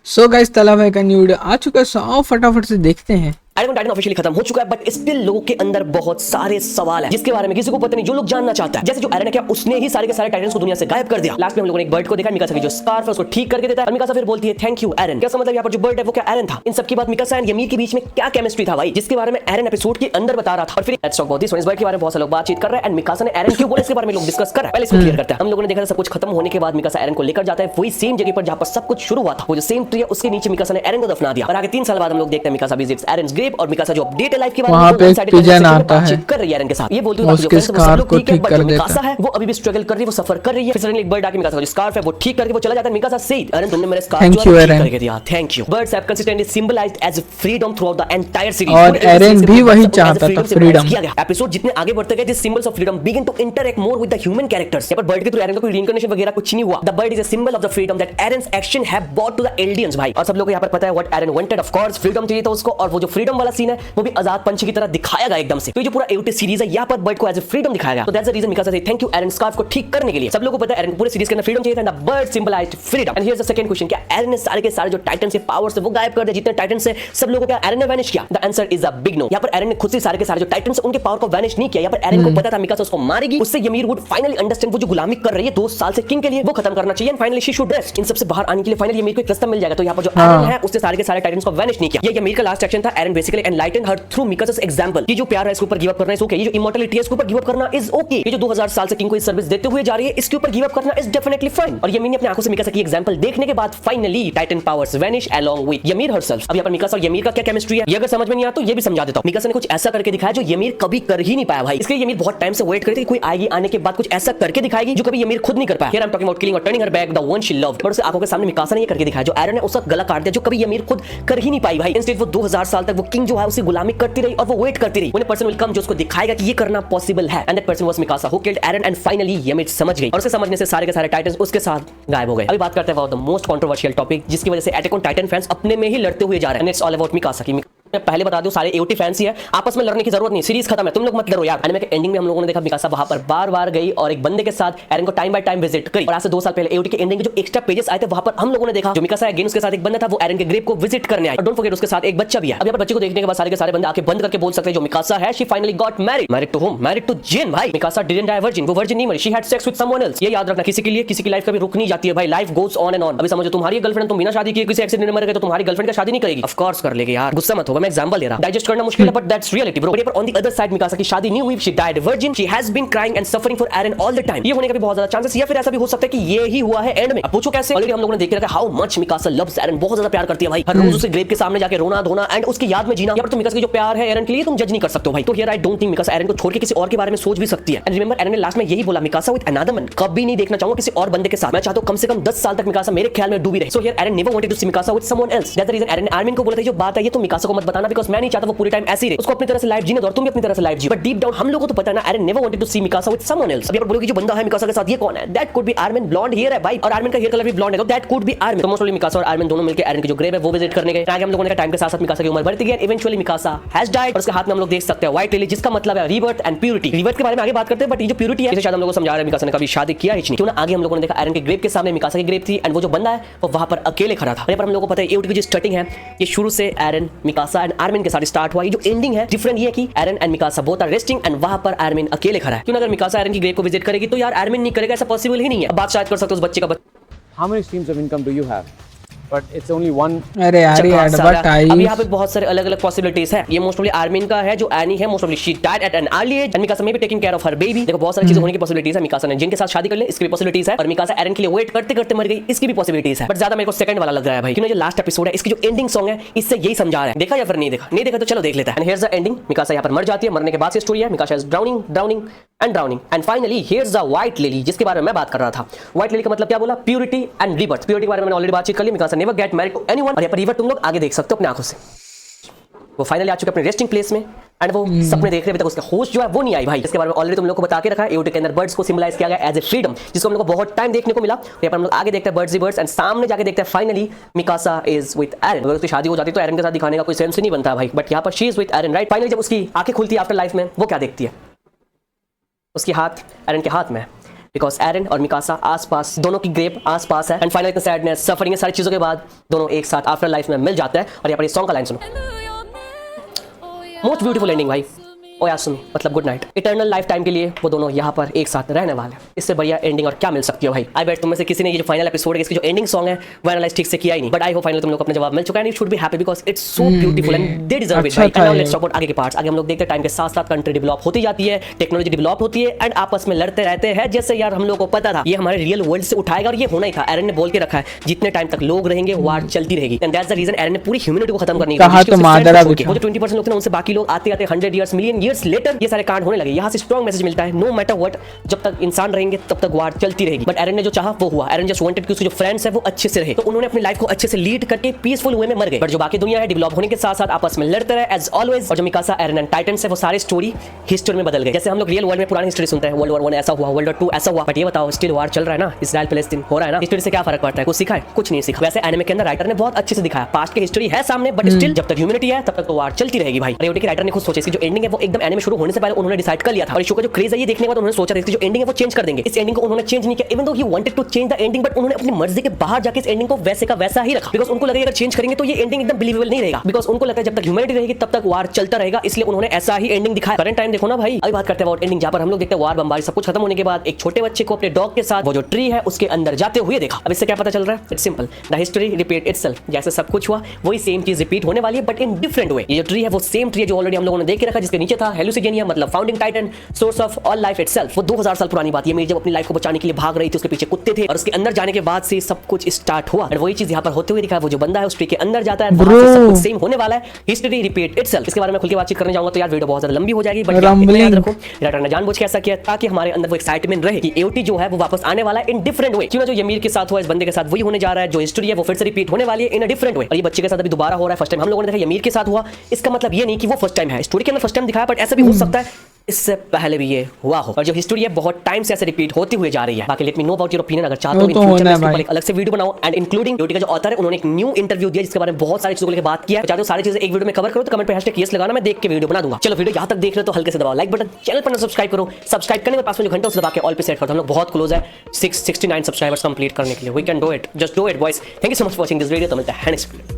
So guys ताला भाई का न्यू वीडियो आ चुका है। सो फटाफट से देखते हैं। अटैक ऑन टाइटन ऑफिशियली खत्म हो चुका है, बट स्टिल लोगों के अंदर बहुत सारे सवाल हैं जिसके बारे में किसी को पता नहीं, जो लोग जानना चाहता है। जैसे जो एरन है, क्या उसने ही सारे के सारे टाइटन्स को दुनिया से गायब कर दिया। लास्ट में हम लोगों ने एक बर्ड को देखा, मिकासा की जो स्कार्फ है उसको ठीक करके देता है। मिकासा फिर बोलती है थैंक यू एरन। क्या मतलब यहाँ पर जो बर्ड है वो क्या एरन था? इन सबकी बात मिकासा एंड ymir के बीच में क्या केमिस्ट्री था भाई, जिसके बारे में एरन एपिसोड के अंदर बता रहा था। और फिर लेट्स टॉक अबाउट दिस। इस बर्ड के बारे में बहुत सारे लोग बातचीत कर रहे हैं एंड मिकासा ने एरन क्यों बोला इसके बारे में लोग डिस्कस कर रहे हैं। पहले इसको क्लियर करते हैं। हम लोगों ने देखा था सब कुछ खत्म होने के बाद मिकासा एरन को लेकर जाता है वही सेम जगह पर जहां पर सब कुछ शुरू हुआ था। वो जो सेम ट्री है उसके नीचे मिकासा ने एरन को दफना दिया। और आगे 3 साल बाद हम लोग देखते हैं मिकासा विजिट्स एरन्स ग्रेव और मिकासा जो अपडेट है लाइफ के वहाँ पे पिजन आता है, कर रही है एरन के साथ। ये बोलती है उसके स्कार्फ को ठीक कर देता मिकासा है वो अभी भी स्ट्रगल कर रही है, वो सफर कर रही है। फिर सडनली एक बर्ड आके मिकासा का जो स्कार्फ है वो ठीक करके वो चला जाता है। मिकासा से एरन तुमने मेरे स्कार्फ थैंक यू एरन करके दिया, thank you. Birds have consistently symbolized as freedom throughout the entire series. और एरन भी वही चाहता था, फ्रीडम। एपिसोड जितने आगे बढ़ते गए this symbols of freedom begin to interact more with the human characters. यहाँ पर बर्ड के थ्रू एरन का कोई रीइंकार्नेशन वगैरह कुछ नहीं हुआ। The bird is a symbol of the freedom that Eren's action have bought to the Eldians भाई। और सब लोग को यहाँ पर पता है what Eren wanted, of course freedom चाहिए था उसको। और वो जो फ्रीडम वाला सीन है वो भी आजाद पंछी की तरह दिखाया गया एकदम से। तो ये जो पूरा एओटी सीरीज है यहाँ पर बर्ड को एज अ फ्रीडम दिखाया गया। तो दैट्स द रीजन मिकासा से थैंक यू एरन स्कार्फ को ठीक करने के लिए। सब लोगों को पता है एरन पूरे सीरीज के अंदर फ्रीडम चाहिए था, the bird symbolized freedom. And here's the second question, क्या एरन ने सारे के सारे जो टाइटन से पावर्स है वो गायब कर दिया? जितने टाइटन से सब लोगों को क्या एरन ने वैनिश किया? The answer is a big no. यहाँ पर एरन ने खुद से सारे के सारे जो टाइटन से उनके पावर को वैनिश नहीं किया। यहाँ पर एरन को पता था मिकासा उसको मारेगी, उससे ymir वुड फाइनली अंडरस्टैंड वो जो गुलामी कर रही है 2 साल से किंग के लिए वो खत्म करना चाहिए and finally she should rest. इन सबसे बाहर आने के लिए फाइनली ymir को एक रास्ता मिल जाएगा। तो यहाँ पर जो एरन है उससे सारे के सारे टाइटन्स को वैनिश नहीं किया। ये ymir का लास्ट एक्शन था। Eren basically enlightened her through Mikasa's example. ये जो प्यार है इसके ऊपर गिव अप करना इज ओके, ये जो इमॉर्टलिटी है इसके ऊपर गिव अप करना इज ओके, ये जो 2000 साल से किंग को सर्विस देते हुए जा रही है इसके ऊपर गिव अप करना इज डेफिनेटली फाइन। और ymir ने अपनी आंखों से मिकासा की एग्जांपल देखने के बाद finally Titan powers vanish along with ymir herself. अब यहाँ पर मिकासा और ymir का क्या केमिस्ट्री है ये अगर समझ में नहीं आया तो ये भी समझा देता हूं। मिकासा ने कुछ ऐसा करके दिखाया जो ymir कभी कर ही नहीं पाया भाई। इसके लिए ymir बहुत टाइम से वेट करती थी कोई आएगी, आने के बाद कुछ ऐसा करके दिखाएगी जो कभी ymir खुद नहीं कर पाया। Here I'm talking about killing or turning her back the one she loved। और उसके आंखों के सामने मिकासा ने ये करके दिखाया जो एरन ने उस वक्त गला काट दिया जो कभी ymir खुद कर ही नहीं पाई भाई। इंस्टेड वो 2000 साल तक वो किंग जो है उसकी गुलामी करती रही और वो वेट करती रही। पर्सन विल कम जो उसको दिखाएगा कि ये करना पॉसिबल है and that person was Mikasa who killed Eren and finally ymir समझ गई। और उसके समझने से सारे के सारे टाइटन्स उसके साथ गायब हो गए। अभी बात करते हैं about the most controversial topic जिसकी वजह से अटैक ऑन टाइटन फैंस अपने में ही लड़ते हुए जा रहे हैं। इट्स ऑल अबाउट मिकासा की मैं पहले बता दूं सारे एओटी फैंस ही है, आपस में लड़ने की जरूरत नहीं, सीरीज खत्म है, तुम लोग मत लड़ो यार। एनिमे के एंडिंग में हम लोगों ने देखा मिकासा वहां पर बार-बार गई और एक बंदे के साथ एरन को टाइम बाय टाइम विजिट करी। और आज से 2 साल पहले एओटी के एंडिंग के जो एक्स्ट्रा पेजेस आए थे वहां पर हम लोगों ने देखा जो मिकासा अगेन उसके साथ एक बंदा था वो एरन के ग्रेव को विजिट करने आया। और डोंट फॉरगेट उसके साथ एक बच्चा भी है। अब यहाँ पर बच्चे को देखने के बाद सारे के सारे बंदे आके बंद करके बोल सकते हैं जो मिकासा है she finally got married. Married to whom? Married to Jean भाई। मिकासा डिडंट डाई वर्जिन, वो वर्जिन नहीं मरी, she had sex with someone else. ये याद रखना, किसी के लिए किसी की लाइफ कभी रुक नहीं जाती है भाई, life goes on and on. अभी समझो तुम्हारी गर्लफ्रेंड तुम बिना शादी किए किसी एक्सीडेंट में मर गए तो तुम्हारी गर्लफ्रेंड का शादी नहीं करेगी? ऑफ कोर्स कर लेगी यार, गुस्सा मत हो, मैं एग्जांपल दे रहा हूं, डाइजेस्ट करना मुश्किल है बट दैट्स रियलिटी ब्रो। पर on the other side Mikasa की शादी नहीं हुई, she died virgin, she has been crying and suffering for Eren all the time. ये होने का भी बहुत ज्यादा चांसेस, या फिर ऐसा भी हो सकता है कि ये ही हुआ है एंड में। अब पूछो कैसे? ऑलरेडी हम लोगों ने देख रखा है हाउ मच मिकासा लव्स एरन, बहुत ज्यादा प्यार करती है भाई। हर रोज उसे ग्रेव के सामने जाके रोना धोना एंड उसकी याद में जीना। या फिर तुम मिकासा की जो प्यार है एरन के लिए तुम जज नहीं कर सकते हो भाई। तो here I don't think Mikasa Eren को छोड़ के किसी और के बारे में सोच भी सकती है। एंड रिमेंबर एरन ने लास्ट में यही बोला मिकासा विद अनदर मैन, कभी नहीं देखना चाहूंगा किसी और बंदे के साथ, मैं चाहता हूं कम से कम 10 साल तक मिकासा मेरे ख्याल में डूबी रहे। So here Eren never wanted to see Mikasa with someone else. That's the reason Eren ने आर्मिन को बोला था जो बात है ये तुम मिकासा को मत बताना बिकॉज़ मैं नहीं चाहता वो पूरी टाइम ऐसी रहे, उसको अपनी तरह से लाइफ जीने दो और तुम भी अपनी तरह से लाइफ जी। बट डीप डाउन हम लोगों को तो पता है ना Eren never wanted to see Mikasa with someone else. अब यहाँ पर बोलोगे जो बंदा है मिकासा के साथ ये कौन है? That could be Armin, blonde hair है भाई और आर्मिन का हेयर कलर भी ब्लॉन्ड है तो दैट कुड बी आर्मिन। तो मोस्ट प्रोबब्ली मिकासा और आर्मिन दोनों मिलकर एरन की जो ग्रेव है वो विजिट करने गए। आगे हम लोगों ने टाइम के साथ साथ मिकासा की उम्र बढ़ती गई and eventually Mikasa has died. और उसके हाथ में हम लोग देख सकते हैं व्हाइट लिली जिसका मतलब है रीबर्थ एंड प्यूरिटी। रीबर्थ के बारे में आगे बात करते हैं बट ये जो प्यूरिटी है इसे शायद हम लोगों को समझा रहे हैं मिकासा ने कभी शादी किया ही नहीं। क्यों ना आगे हम लोगों ने देखा एरन के ग्रेव के सामने मिकासा की ग्रेव थी एंड वो जो बंदा है वो वहां पर अकेले खड़ा था। पर हम लोगों को पता है एओटी की जो स्टार्टिंग है ये शुरू से एरन मिकासा एंड आर्मिन के साथ स्टार्ट हुआ। ये जो एंडिंग है डिफरेंट ये कि Eren and Mikasa both are resting and वहां पर आर्मिन अकेले खड़ा है। क्यों अगर मिकासा एरन की ग्रेव को विजिट करेगी तो यार आर्मिन नहीं करेगा, ऐसा पॉसिबल ही नहीं है। बात शायद कर सकते हो उस बच्चे का। How many streams of income do you have? But it's only one. अरे यार ये एडवर्टाइज। अब यहाँ पे बहुत सारे अलग अलग पॉसिबिलिटीज है। ये मोस्ट प्रोबब्ली आर्मिन का है जो एनी है, most probably she died at an early age and Mikasa may be taking care of her baby. देखो बहुत सारी चीजें होने की पॉसिबिलिटीज है। मिकासा ने जिनके साथ शादी कर ले इसकी भी पॉसिबिलिटीज है और मिकासा एरन के लिए वेट करते करते मर गई इसकी भी पॉसिबिलिटीज है। बट ज्यादा मेरे को सेकंड वाला लग रहा है भाई क्योंकि जो लास्ट एपिसोड है इसकी जो एंडिंग सॉन्ग है इससे यही समझा रहा है। देखा या फिर नहीं देखा? नहीं देखा तो चलो देख लेते हैं। And here's the ending, Mikasa यहाँ पर मर जाती है, मरने के बाद से स्टोरी है Mikasa is drowning drowning and drowning and finally here's the white lily जिसके बारे में मैं बात कर रहा था। व्हाइट लिली का मतलब क्या बोला? Purity and rebirth. प्यूरिटी के बारे में मैंने ऑलरेडी बातचीत कर ली। Mikasa never get married to anyone और यहाँ पर रीबर्थ तुम लोग आगे देख सकते हो अपने आंखों से। वो फाइनली आ चुके अपने रेस्टिंग प्लेस में एंड वो सपने देख रहे हैं, तक उसका होश जो है वो नहीं आई भाई। इसके बारे में ऑलरेडी तुम लोग को बता के रखा है। एओटी के अंदर बर्ड्स को सिंबलाइज किया गया एज ए फ्रीडम जिसको हम लोग को बहुत टाइम देखने को मिला। यहाँ पर हम लोग आगे देखते हैं बर्ड्स ही बर्ड्स एंड सामने जाके देखते हैं फाइनली मिकासा इज विद एरन। अगर उसकी शादी हो जाती तो एरन के साथ दिखाने का कोई सेंस ही नहीं बनता भाई, बट यहाँ पर she is with Eren right. Finally जब उसकी आंखें खुलती है आफ्टर लाइफ में वो क्या देखती है? उसकी हाथ एरन के हाथ में बिकॉज एरन और मिकासा आसपास, दोनों की ग्रेप आसपास है, एंड फाइनली इतना सैडनेस, सफरिंग, सारी चीजों के बाद दोनों एक साथ आफ्टर लाइफ में मिल जाते हैं। और यहाँ पर सॉन्ग का लाइन सुनो, मोस्ट ब्यूटीफुल एंडिंग भाई। ओ यासुमी मतलब good night, eternal life time के लिए वो दोनों यहाँ पर एक साथ रहने वाले हैं। इससे बढ़िया एंडिंग और क्या मिल सकती है भाई। आई बेट तुम में से किसी ने ये जो फाइनल एपिसोड है, इसकी जो एंडिंग सॉन्ग है वो एनालाइज ठीक से किया ही नहीं, बट आई होप फाइनली तुम लोग को अपना जवाब मिल चुका है। And you should be happy because it's so beautiful and they deserve it भाई। And now let's talk about आगे के पार्ट्स। आगे हम लोग देखते हैं टाइम के साथ साथ कंट्री डेवलप होती जाती है, टेक्नोलॉजी डेवलप होती है, एंड आपस में लड़ते रहते हैं। जैसे यार हम लोग को पता था ये हमारे रियल वर्ल्ड से उठाएगा और ये होना ही था। एरन ने बोल के रखा है जितने टाइम तक लोग रहेंगे वार चलती रहेगी, and that's the reason Eren ने पूरी ह्यूमैनिटी को खत्म करने की कोशिश की। वो जो 20% लोग थे उनसे बाकी लोग आते आते 100 ईयर्स, मिलियन ईयर्स लेटर ये सारे कांड होने लगे। यहाँ से स्ट्रॉन्ग मैसेज मिलता है, नो मैटर व्हाट, जब तक इंसान रहेंगे तब तक वार चलती रहेगी। बट एरन ने जो चाहा वो हुआ। एरन जस्ट वांटेड कि उसके जो फ्रेंड्स है वो अच्छे से रहे, तो उन्होंने अपनी लाइफ को अच्छे से लीड करके पीसफुल वे में मर गए। बट जो बाकी दुनिया है डेवलप होने के साथ साथ आपस में लड़ते रहे एज ऑलवेज। और जो मिकासा, एरन एंड टाइटन्स है वो सारी स्टोरी हिस्ट्री में बदल गए। जैसे हम लोग रियल वर्ल्ड में पुरानी हिस्ट्री सुनते हैं, वर्ल्ड वॉर 1 ऐसा हुआ, वर्ल्ड वॉर 2 ऐसा हुआ, बट ये बताओ स्टिल वार चल रहा है ना, इजराइल पैलेस्टीन हो रहा है ना, हिस्ट्री से क्या फर्क पड़ता है? कुछ सीखा है? कुछ नहीं सीखा। वैसे एनिमे के अंदर राइटर ने बहुत अच्छे से दिखाया, पास्ट की हिस्ट्री है सामने, बट स्टिल जब तक ह्यूमैनिटी है तब तक तो वार चलती रहेगी भाई। रेवटी के राइटर ने खुद सोचा, इसकी जो एंडिंग है वो एकदम एनिमे शुरू होने से पहले उन्होंने डिसाइड कर लिया था। और इशू का जो क्रेज है ये देखने के बाद उन्होंने सोचा था इसकी जो एंडिंग है वो चेंज कर देंगे। इस एंडिंग को उन्होंने चेंज नहीं किया, even though he wanted to change the ending, but उन्होंने अपनी मर्जी के बाहर जाके इस एंडिंग को वैसे का वैसा ही रखा। बिकॉज उनको लगा अगर चेंज करेंगे तो ये एंडिंग एकदम बिलीवेबल नहीं रहेगा। बिकॉज उनको लगता है जब तक ह्यूमैनिटी रहेगी तब तक वार चलता रहेगा, इसलिए उन्होंने ऐसा ही एंडिंग दिखाया। करंट टाइम देखो ना भाई। अभी बात करते हैं अबाउट एंडिंग, जहां पर हम लोग देखते हैं वार बमबारी सब कुछ खत्म होने के बाद एक छोटे बच्चे को अपने डॉग के साथ वो जो ट्री है उसके अंदर जाते हुए देखा। अब इससे क्या पता चल रहा है? It's simple, the history repeat itself. जैसे सब कुछ हुआ वही सेम चीज रिपीट होने वाली है, बट इन डिफरेंट वे। ये जो ट्री है वो सेम ट्री है जो ऑलरेडी हम लोगों ने देख के रखा, जिसके नीचे था हेलुसिगेनिया मतलब founding Titan, source of all life itself. वो 2000 साल पुरानी बात है। मेरी जब अपनी लाइफ को बचाने के लिए भाग रही थी, उसके पीछे कुत्ते थे, और उसके अंदर जाने के बाद से सब कुछ स्टार्ट हुआ। और वही चीज यहाँ पर होते हुए दिखा है। वो जो बंदा है उस ट्री के अंदर जाता है, वहां से सब कुछ सेम होने वाला है। History repeat itself. इसके बारे में खुल के बातचीत करने जाऊंगा तो यार वीडियो बहुत ज्यादा लंबी हो जाएगी, बट याद रखो राइटर ने जानबूझ के ऐसा किया ताकि हमारे अंदर वो एक्साइटमेंट रहे कि एओटी जो है वो वापस आने वाला है इन डिफरेंट वे। क्यों ना जो यमीर के साथ हुआ इस बंदे के साथ वही होने जा रहा है, जो हिस्ट्री है वो फिर से रिपीट होने वाली है इन अ डिफरेंट वे। और ये बच्चे के साथ अभी दोबारा हो रहा है। फर्स्ट टाइम हम लोगों ने देखा यमीर के साथ हुआ, इसका मतलब ये नहीं कि वो फर्स्ट टाइम है। स्टोरी के अंदर फर्स्ट टाइम दिखाया, बट ऐसा भी हो सकता है इससे पहले भी ये हुआ हो। और जो हिस्ट्री है बहुत टाइम से ऐसे रिपीट होती हुई जा रही है। बाकी let me know about your opinion. अगर चाहते हो इन फ्यूचर में इसके ऊपर एक अलग से वीडियो बनाओ, एंड इंक्लूडिंग एओटी का जो ऑथर है उन्होंने एक न्यू इंटरव्यू दिया जिसके बारे में बहुत सारी चीजों को लेकर बात किया है। चाहते हो सारी चीजें एक वीडियो में कवर करो तो कमेंट पे हैशटैग यस लगाना, मैं देख के वीडियो बना दूंगा। चलो वीडियो यहां तक देख रहे हो तो हल्के से दबाओ लाइक बटन, चैनल पर सब्सक्राइब करो। सब्सक्राइब करने के पास में जो घंटा उसे दबा के ऑल पे सेट कर दो। हम लोग बहुत क्लोज है 669 सब्सक्राइबर्स कंप्लीट करने के लिए। We can do it, just do it boys. Thank you so much for watching this video. तो मिलता है नेक्स्ट वीडियो।